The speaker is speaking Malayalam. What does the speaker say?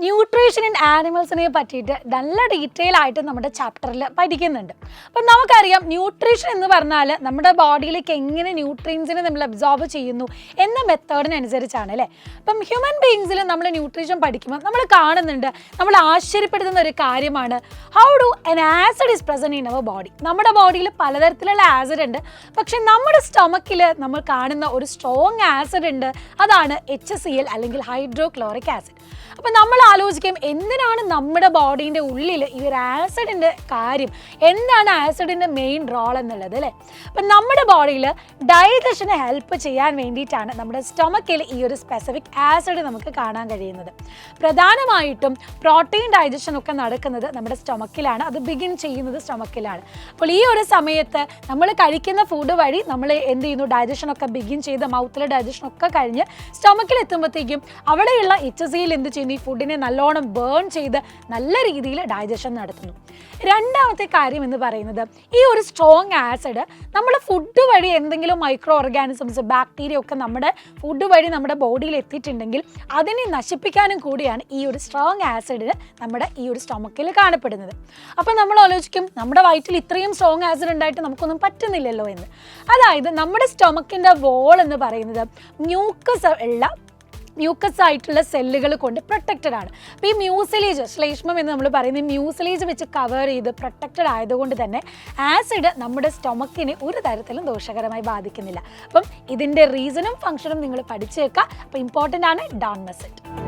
ന്യൂട്രീഷൻ ഇൻ ആനിമൽസിനെ പറ്റിയിട്ട് നല്ല ഡീറ്റെയിൽ ആയിട്ട് നമ്മുടെ ചാപ്റ്ററിൽ പഠിക്കുന്നുണ്ട്. അപ്പം നമുക്കറിയാം ന്യൂട്രീഷൻ എന്ന് പറഞ്ഞാൽ നമ്മുടെ ബോഡിയിലേക്ക് എങ്ങനെ ന്യൂട്രിയൻസിനെ നമ്മൾ അബ്സോർബ് ചെയ്യുന്നു എന്ന മെത്തേഡിനനുസരിച്ചാണ് അല്ലേ. അപ്പം ഹ്യൂമൻ ബീയിങ്സിൽ നമ്മൾ ന്യൂട്രീഷൻ പഠിക്കുമ്പോൾ നമ്മൾ കാണുന്നുണ്ട്, നമ്മൾ ആശ്ചര്യപ്പെടുത്തുന്ന ഒരു കാര്യമാണ് how do an acid is present in our body. നമ്മുടെ ബോഡിയിൽ പലതരത്തിലുള്ള ആസിഡ് ഉണ്ട്, പക്ഷെ നമ്മുടെ സ്റ്റൊമക്കിൽ നമ്മൾ കാണുന്ന ഒരു സ്ട്രോങ് ആസിഡ് ഉണ്ട്, അതാണ് HCl അല്ലെങ്കിൽ ഹൈഡ്രോക്ലോറിക് ആസിഡ്. അപ്പം നമ്മൾ ആലോചിക്കും എന്തിനാണ് നമ്മുടെ ബോഡീൻ്റെ ഉള്ളിൽ ഈ ഒരു ആസിഡിൻ്റെ കാര്യം, എന്താണ് ആസിഡിൻ്റെ മെയിൻ റോൾ എന്നുള്ളത് അല്ലേ. അപ്പം നമ്മുടെ ബോഡിയിൽ ഡൈജഷനെ ഹെൽപ്പ് ചെയ്യാൻ വേണ്ടിയിട്ടാണ് നമ്മുടെ സ്റ്റൊമക്കിൽ ഈ ഒരു സ്പെസിഫിക് ആസിഡ് നമുക്ക് കാണാൻ കഴിയുന്നത്. പ്രധാനമായിട്ടും പ്രോട്ടീൻ ഡൈജഷനൊക്കെ നടക്കുന്നത് നമ്മുടെ സ്റ്റൊമക്കിലാണ്, അത് ബിഗിൻ ചെയ്യുന്നത് സ്റ്റൊമക്കിലാണ്. അപ്പോൾ ഈ ഒരു സമയത്ത് നമ്മൾ കഴിക്കുന്ന ഫുഡ് വഴി നമ്മൾ എന്ത് ചെയ്യുന്നു, ഡൈജഷനൊക്കെ ബിഗിൻ ചെയ്ത് മൗത്തിലെ ഡൈജഷനൊക്കെ കഴിഞ്ഞ് സ്റ്റൊമക്കിൽ എത്തുമ്പോഴത്തേക്കും അവിടെയുള്ള HCl എന്ത് ചെയ്യുന്നു, ഈ ഫുഡിനെ നല്ലോണം ബേൺ ചെയ്ത് നല്ല രീതിയിൽ ഡൈജഷൻ നടത്തുന്നു. രണ്ടാമത്തെ കാര്യം എന്ന് പറയുന്നത് ഈ ഒരു സ്ട്രോങ് ആസിഡ് നമ്മൾ ഫുഡ് വഴി എന്തെങ്കിലും മൈക്രോ ഓർഗാനിസംസ് ബാക്ടീരിയ ഒക്കെ നമ്മുടെ ഫുഡ് വഴി നമ്മുടെ ബോഡിയിൽ എത്തിയിട്ടുണ്ടെങ്കിൽ അതിനെ നശിപ്പിക്കാനും കൂടിയാണ് ഈ ഒരു സ്ട്രോങ് ആസിഡ് നമ്മുടെ ഈ ഒരു സ്റ്റൊമക്കിൽ കാണപ്പെടുന്നത്. അപ്പം നമ്മൾ ആലോചിക്കും നമ്മുടെ വയറ്റിൽ ഇത്രയും സ്ട്രോങ് ആസിഡ് ഉണ്ടായിട്ട് നമുക്കൊന്നും പറ്റുന്നില്ലല്ലോ എന്ന്. അതായത് നമ്മുടെ സ്റ്റൊമക്കിൻ്റെ വോൾ എന്ന് പറയുന്നത് മ്യൂക്കസ് ആയിട്ടുള്ള സെല്ലുകൾ കൊണ്ട് പ്രൊട്ടക്റ്റഡ് ആണ്. അപ്പോൾ ഈ മ്യൂസിലേജ്, ശ്ലേഷ്മം എന്ന് നമ്മൾ പറയുന്നത് മ്യൂസിലേജ് വെച്ച് കവർ ചെയ്ത് പ്രൊട്ടക്റ്റഡ് ആയതുകൊണ്ട് തന്നെ ആസിഡ് നമ്മുടെ സ്റ്റൊമക്കിനെ ഒരു തരത്തിലും ദോഷകരമായി ബാധിക്കുന്നില്ല. അപ്പം ഇതിൻ്റെ റീസണും ഫംഗ്ഷനും നിങ്ങൾ പഠിച്ചു വെക്കുക. അപ്പോൾ ഇമ്പോർട്ടൻ്റ് ആണ്, ഡോണ്ട് മിസ് ഇറ്റ്.